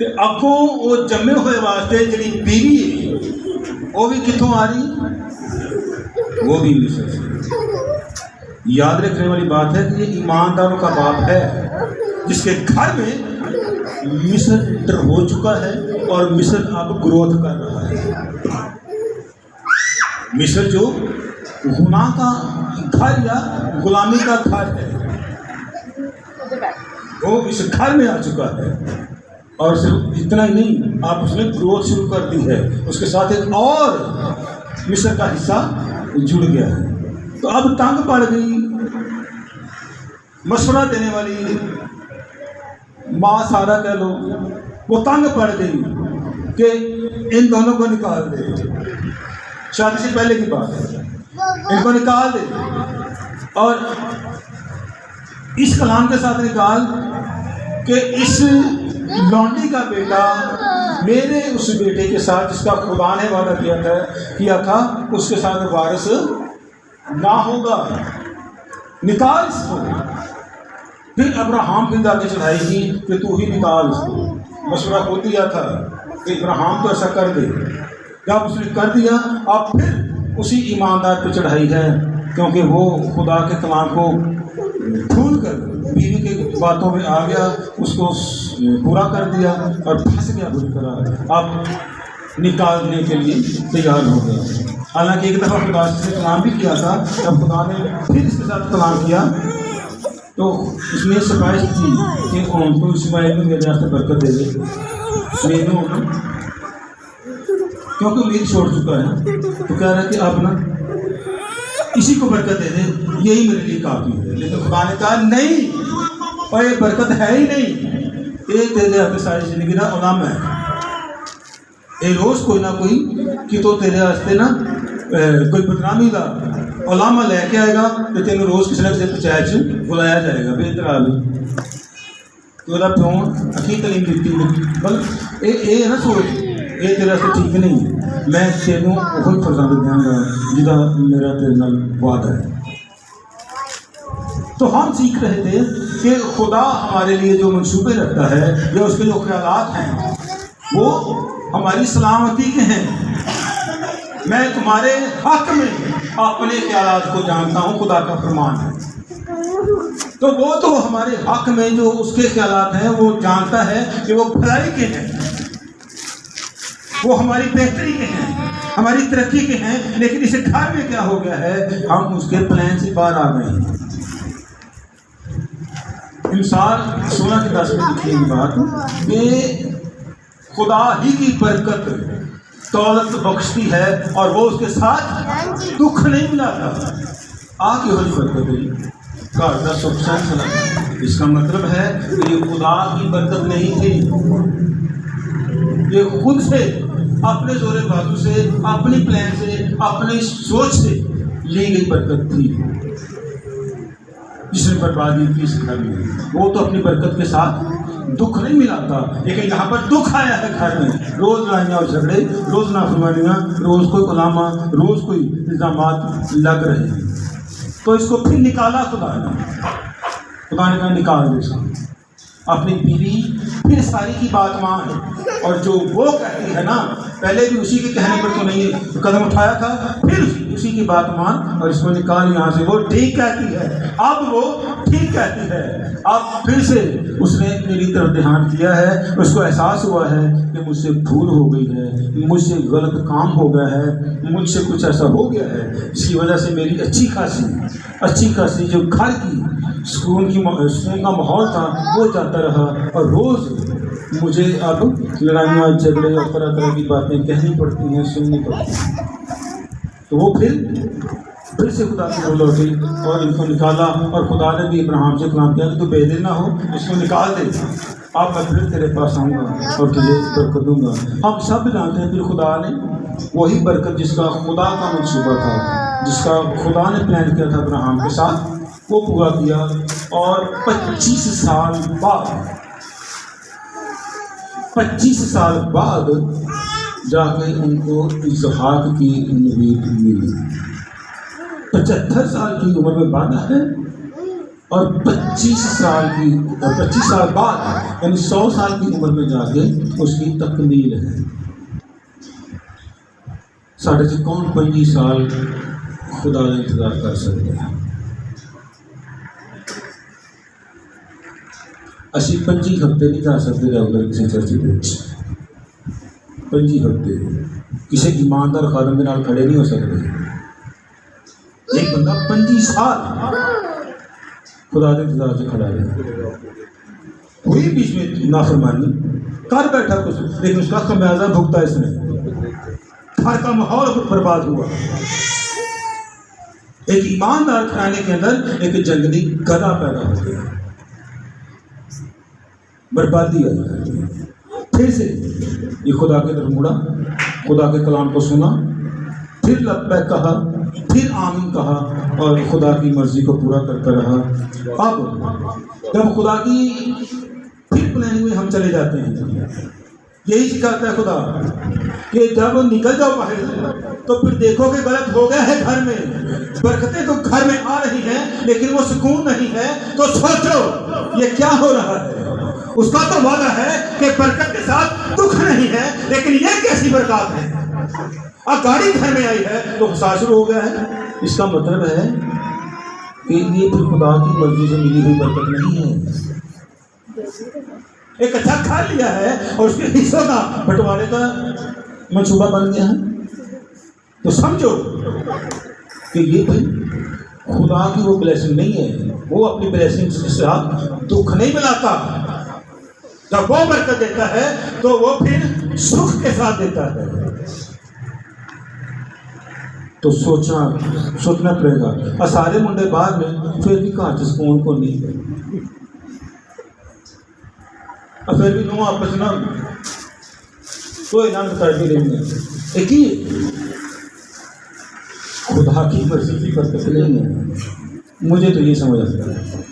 تے اگوں وہ جمے ہوئے واسطے جڑی بیوی ہے وہ بھی کتوں آ رہی، وہ بھی مصر سے۔ یاد رکھنے والی بات ہے کہ یہ ایمانداروں کا باپ ہے جس کے گھر میں مصر انٹر ہو چکا ہے اور مصر اب گروتھ کر رہا ہے۔ مصر جو گناہ کا گھر یا غلامی کا گھر ہے وہ اس گھر میں آ چکا ہے، اور صرف اتنا ہی نہیں، آپ اس نے گروتھ شروع کر دی ہے، اس کے ساتھ ایک اور مصر کا حصہ جڑ گیا ہے۔ تو اب تنگ پڑ گئی مشورہ دینے والی ماں سارہ کہہ لو، وہ تنگ پڑ گئی کہ ان دونوں کو نکال دے، شادی سے پہلے کی بات ہے، ان کو نکال دے، اور اس کلام کے ساتھ نکال کہ اس لونڈی کا بیٹا میرے اس بیٹے کے ساتھ جس کا خدا نے وعدہ کیا تھا اس کے ساتھ وارث نہ ہوگا، نکال اس کو۔ پھر ابراہیم پھر جا کے چڑھائی کی کہ تو ہی نکال اس کو، مشورہ خود دیا تھا کہ ابراہیم تو ایسا کر دے، جب اس نے کر دیا اب پھر اسی ایماندار پہ چڑھائی ہے، کیونکہ وہ خدا کے کلام کو بھول کر بیوی کے باتوں میں آ گیا، اس کو پورا کر دیا اور پھنس گیا بری طرح، اب نکالنے کے لیے تیار ہو گیا۔ حالانکہ ایک دفعہ خدا سے کلام بھی کیا تھا، جب خدا نے پھر اس کے ساتھ کلام کیا تو اس نے سفارش کی کہ ان کو اسماعیل میں میرے راستے برکت دے دے، کیونکہ امید چھوڑ چکا ہے، تو کہہ رہا ہے کہ آپ نا اسی کو برکت دے دے، یہی میرے لیے کافی ہے۔ لیکن خدا نے کہا نہیں، اور یہ برکت ہے ہی نہیں، یہ تیرے ہاتھ ساری زندگی کا علم ہے، یہ روز کوئی نہ کوئی کہ تو تیرے واسطے نا کوئی بدنامی کا علامہ لے کے آئے گا تو تینوں روز کسی نہ کسی پنچایت بلایا جائے گا، بے طرح تو پیوں اکی تعلیم دیتی بل یہ نہ سوچ یہ تیرے واسطے ٹھیک نہیں ہے، میں تینوں وہی فرزند دیا گا جہاں میرا تیرے نال وعدہ ہے۔ تو ہم سیکھ رہے تھے کہ خدا ہمارے لیے جو منصوبے رکھتا ہے یا اس کے جو خیالات ہیں وہ ہماری سلامتی کے ہیں۔ میں تمہارے حق میں اپنے خیالات کو جانتا ہوں، خدا کا فرمان ہے، تو وہ تو ہمارے حق میں جو اس کے خیالات ہیں وہ جانتا ہے کہ وہ بھلائی کے ہیں، وہ ہماری بہتری کے ہیں، ہماری ترقی کے ہیں، لیکن اسے گھر میں کیا ہو گیا ہے، ہم اس کے پلان سے باہر آ گئے ہیں۔ مثال 16 کے 10 میں لکھی یہ بات کہ خدا ہی کی برکت دولت بخشتی ہے اور وہ اس کے ساتھ دکھ نہیں ملاتا۔ آگے ہوئی برکت ہے گھر کا سکھ سلام، اس کا مطلب ہے کہ یہ خدا کی برکت نہیں تھی، یہ خود سے اپنے زور بازو سے، اپنی پلان سے، اپنی سوچ سے لی گئی برکت تھی جس نے بربادی کی سکھا دی۔ وہ تو اپنی برکت کے ساتھ دکھ نہیں ملاتا، لیکن یہاں پر دکھ آیا ہے گھر میں، روز لڑائیاں اور جھگڑے، روز نافرمانیاں، روز کوئی علامہ، روز کوئی الزامات لگ رہے ہیں۔ تو اس کو پھر نکالا خدا نے کہا نکال دے سامنے اپنی بیوی، پھر ساری کی بات مان، اور جو وہ کہتی ہے نا، پہلے بھی اسی کے کہنے پر تو نہیں قدم اٹھایا تھا، پھر اسی کی بات مان اور اس کو نکال یہاں سے۔ وہ ٹھیک کہتی ہے، اب وہ ٹھیک کہتی ہے، اب پھر سے اس نے میری طرف دھیان کیا ہے، اس کو احساس ہوا ہے کہ مجھ سے بھول ہو گئی ہے، مجھ سے غلط کام ہو گیا ہے، مجھ سے کچھ ایسا ہو گیا ہے جس کی وجہ سے میری اچھی خاصی جو گھر کی سکون کا ماحول تھا وہ جاتا رہا، اور روز مجھے اب لڑائیاں جھگڑے اور طرح طرح کی باتیں کہنی پڑتی ہیں، سننی پڑتی ہیں۔ تو وہ پھر سے خدا کی بول اٹھی اور ان کو نکالا، اور خدا نے بھی ابراہیم سے کلام کیا کہ تو بے دل نہ ہو، اس کو نکال دے، اب میں پھر تیرے پاس آؤں گا اور تجھے برکت دوں گا۔ ہم سب جانتے ہیں پھر خدا نے وہی برکت جس کا خدا کا منصوبہ تھا، جس کا خدا نے پلان کیا تھا ابراہیم کے ساتھ، وہ پورا کیا، اور 25 سال بعد جا کے ان کو اسحاق کی نوید ملی۔ 75 سال کی عمر میں وعدہ ہے، اور 25 سال بعد یعنی 100 سال کی عمر میں جا کے اس کی تکمیل ہے. ساڑھے سے کون 25 سال خدا کا انتظار کر سکتے ہیں؟ اسی 25 ہفتے نہیں جا سکتے ریگولر کسی چرچ میں. 25 ہفتے کسی ایماندار خادم کے نال کھڑے نہیں ہو سکتے. ایک بندہ 25 سال خدا کے انتظار سے کھڑا رہے. کوئی بیچ میں نافرمانی کر بیٹھا کچھ، لیکن اس کا خمیازہ بھگتا اس نے. گھر کا ماحول برباد ہوا. ایک ایماندار گھرانے کے اندر ایک جنگلی گدھا پیدا ہو گیا. بربادی آئی. پھر سے یہ خدا کی طرف مڑا، خدا کے کلام کو سنا، پھر لبیک کہا، پھر آمین کہا اور خدا کی مرضی کو پورا کرتا رہا. اب جب خدا کی پھر پلاننگ میں ہم چلے جاتے ہیں، یہی سکھاتا ہے خدا کہ جب نکل جاؤ باہر تو پھر دیکھو کہ غلط ہو گیا ہے گھر میں. برکتیں تو گھر میں آ رہی ہیں لیکن وہ سکون نہیں ہے. تو سوچو یہ کیا ہو رہا ہے. اس کا تو وعدہ ہے کہ برکت کے ساتھ دکھ نہیں ہے، لیکن یہ کیسی برکات ہے. اب گاڑی گھر میں آئی ہے تو خساسر ہو گیا ہے. اس کا مطلب ہے کہ یہ پھر خدا کی مرضی سے ملی ہوئی برکت نہیں ہے. ایک اچھا کھا لیا ہے اور اس کے حصوں کا بٹوارے کا منصوبہ بن گیا ہے. تو سمجھو کہ یہ بھائی خدا کی وہ بلیسنگ نہیں ہے. وہ اپنی بلیسنگ کے ساتھ دکھ نہیں ملاتا. جب وہ برکت دیتا ہے تو وہ پھر سکھ کے ساتھ دیتا ہے. تو سوچنا پڑے گا. اور سارے منڈے بعد میں پھر بھی کہاں سکون کو نہیں ہے. اور پھر بھی نو آپس نہ کوئی نہ کرتی رہی ہے. ایک ہی خدا کی مرضی کی برکت نہیں ہے. مجھے تو یہ سمجھ آتا ہے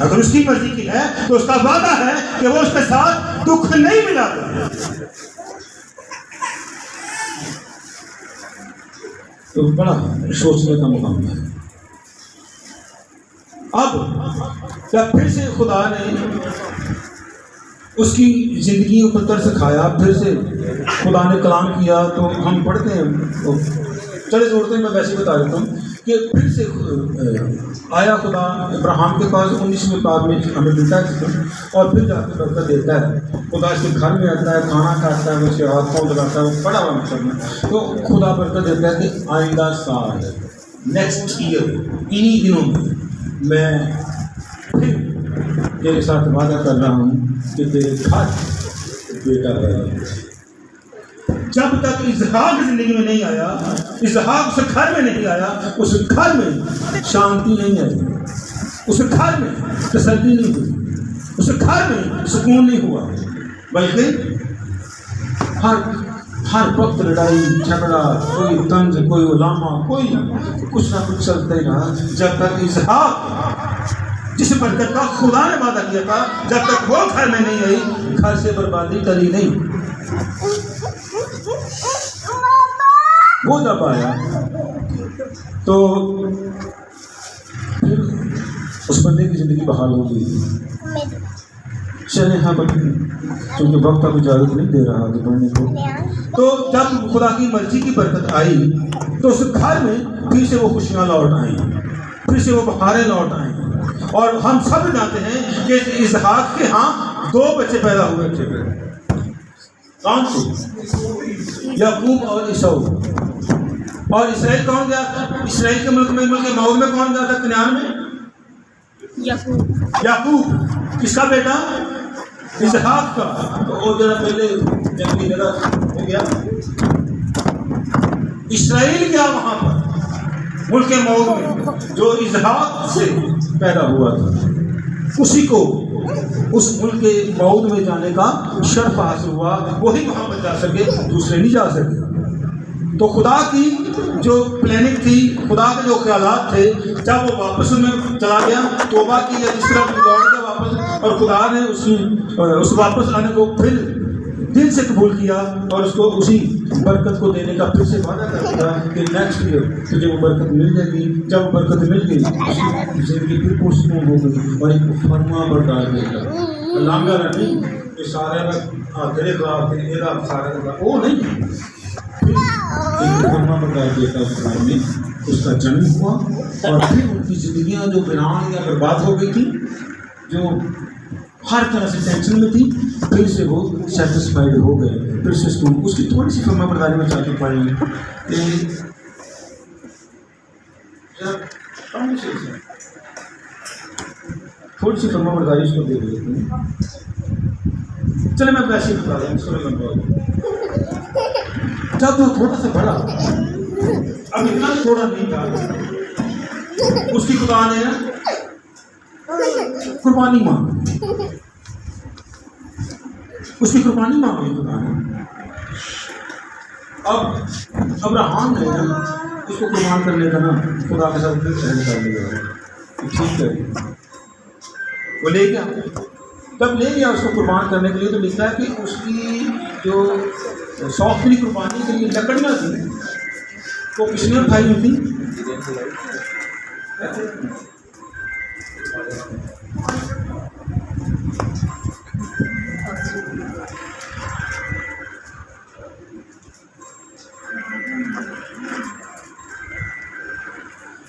اگر اس کی مرضی کی ہے تو اس کا وعدہ ہے کہ وہ اس کے ساتھ دکھ نہیں ملاتا. تو بڑا سوچنے کا مقام ہے. اب جب پھر سے خدا نے اس کی زندگی اوپر طرز کھایا، پھر سے خدا نے کلام کیا، تو ہم پڑھتے ہیں چلے زورتے ہیں. میں ویسے بتا دیتا ہوں کہ پھر سے آیا خدا ابراہیم کے پاس 19ویں پاد میں ہمیں ملتا ہے اور پھر جا کے برکت دیتا ہے. خدا اس کے گھر میں آتا ہے، کھانا کھاتا ہے، اس کے ہاتھ پاؤں لگاتا ہے. وہ بڑا ہوا مقصد میں تو خدا برکت دیتا ہے کہ آئندہ سال نیکسٹ ایئر انہی دنوں میں پھر تیرے ساتھ وعدہ کر رہا ہوں کہ تیرے گھر بیٹا ہے. جب تک اسحاق زندگی میں نہیں آیا، اسحاق اس گھر میں نہیں آیا، اس گھر میں شانتی نہیں آئی، اس گھر میں تسلی نہیں ہوئی، اس گھر میں سکون نہیں ہوا، بلکہ ہر وقت لڑائی جھگڑا، کوئی طنز، کوئی علامہ، کوئی کچھ نہ کچھ چلتا ہی رہا. جب تک اسحاق جس برکت کا خدا نے وعدہ کیا تھا جب تک وہ گھر میں نہیں آئی، گھر سے بربادی ٹلی نہیں. وہ جب آیا تو پھر اس بندے کی زندگی بحال ہو گئی. چلے ہاں چونکہ وقت اب اجازت نہیں دے رہا کہ پڑھنے کو. تو جب خدا کی مرضی کی برکت آئی تو اس گھر میں پھر سے وہ خوشیاں لوٹ آئیں، پھر سے وہ بہاریں لوٹ آئیں. اور ہم سب جانتے ہیں کہ اسحاق کے ہاں 2 بچے پیدا ہوئے تھے. کون سے؟ یعقوب اور عیسو. اور اسرائیل کون گیا؟ اسرائیل کے ملک میں معود میں کون گیا تھا؟ کنعان میں یعقوب. کس کا بیٹا؟ اسحاق کا. تو وہ ذرا پہلے جنگلی جگہ ہو گیا. اسرائیل گیا وہاں پر ملک معود میں جو اسحاق سے پیدا ہوا تھا. اسی کو اس ملک معود میں جانے کا شرف حاصل ہوا. وہی وہاں پر جا سکے، دوسرے نہیں جا سکے. تو خدا کی جو پلاننگ تھی، خدا کے جو خیالات تھے، جب وہ واپس میں چلا گیا، توبہ کی یا جس طرح لوٹ گیا واپس، اور خدا نے اس واپس آنے کو پھر دل سے قبول کیا اور اس کو اسی برکت کو دینے کا پھر سے وعدہ کر دیا کہ نیکسٹ ایئر تجھے وہ برکت مل جائے گی. جب وہ برکت مل گئی اس کی زندگی پھر پرسکون ہو گئی اور ایک فرما بردار دے گا. لانگا نہیں کہ سارے میں تیرے خلاف تیرا سارے کا وہ نہیں. پھر فرما بردار دے گا میں اس کا جنم ہوا اور پھر ان کی زندگیاں جو ویران یا برباد ہو گئی تھی, جو ہر طرح سے ٹینشن میں تھی, پھر سے وہ سیٹسفائڈ ہو گئے. پھر سے اس کی تھوڑی سی فرما برداری میں چاہتے پائی کہ تھوڑی سی فرما برداری اس کو دے دیتے ہیں. چلے میں ویسے ہی بتا دوں اس کو لمبا جب وہ تھوڑا سا بڑا, اب اتنا تھوڑا نہیں تھا, اس کی خدا نے قربانی مانگی, اس کی قربانی مانگی خدا نے. اب ابراہیم نے اس کو قربان کرنے کا نا خدا کے ساتھ پھر سہن کر لیا. ٹھیک ہے, وہ لے گیا. جب لے گیا اس کو قربان کرنے کے لیے تو لکھتا ہے کہ اس کی جو سوفٹری قربانی کے لیے لکڑیاں تھیں وہ کس نے اٹھائی ہوئی تھی؟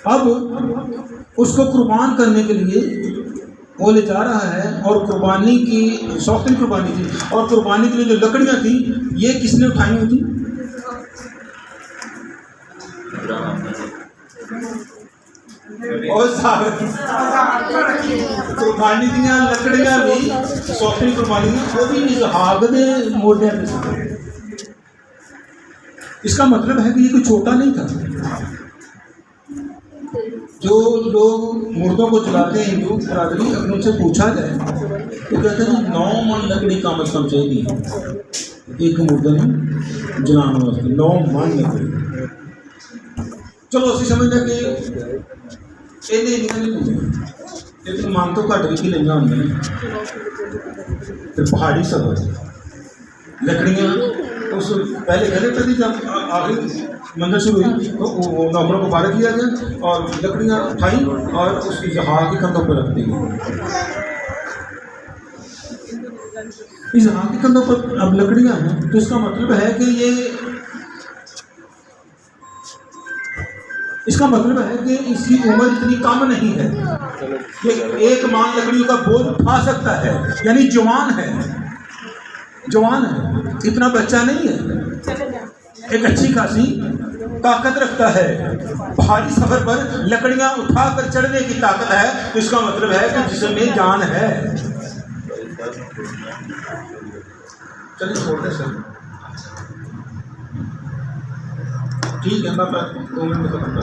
اب اس کو قربان کرنے کے لیے وہ لے جا رہا ہے اور قربانی کی سوفٹری قربانی تھی اور قربانی کے لیے جو لکڑیاں تھیں یہ کس نے اٹھائی ہوئی تھی؟ اور قربانی دیا لکڑیاں بھی سوفٹری قربانی وہ بھی اسحاق دے موڈے میں سے. اس کا مطلب ہے کہ یہ کوئی چھوٹا نہیں تھا. جو لوگ مردوں کو جلاتے ہیں ہندو برادری, اگر ان سے پوچھا جائے تو کہتے ہیں 9 من لکڑی کم از کم چاہیے ایک مردے میں جلانے واسطے. 9 من لکڑی. چلو اسی سمجھتے کہ لیکن مان تو گھٹ بھی کی لینا ہوں. پھر پہاڑی سفر لکڑیاں اس پہلے گھر پہ تھی, جب آخری منظر شروع ہوئی تو نوکروں کو فارغ کیا گیا اور لکڑیاں اٹھائیں اور اس کی جہاز کے کندھوں پہ رکھ دی گئی. اس جہاز کے کندھوں پر اب لکڑیاں ہیں تو اس کا مطلب ہے کہ اس کی عمر اتنی کم نہیں ہے کہ 1 مان لکڑیوں کا بوجھ اٹھا سکتا ہے, یعنی جوان ہے, اتنا بچہ نہیں ہے, ایک اچھی خاصی طاقت رکھتا ہے. بھاری سفر پر لکڑیاں اٹھا کر چڑھنے کی طاقت ہے تو اس کا مطلب ہے کہ جسم میں جان ہے. چلیے چھوڑتے سر, ٹھیک ہے, میں 2 منٹ میں ختم کرتا ہوں.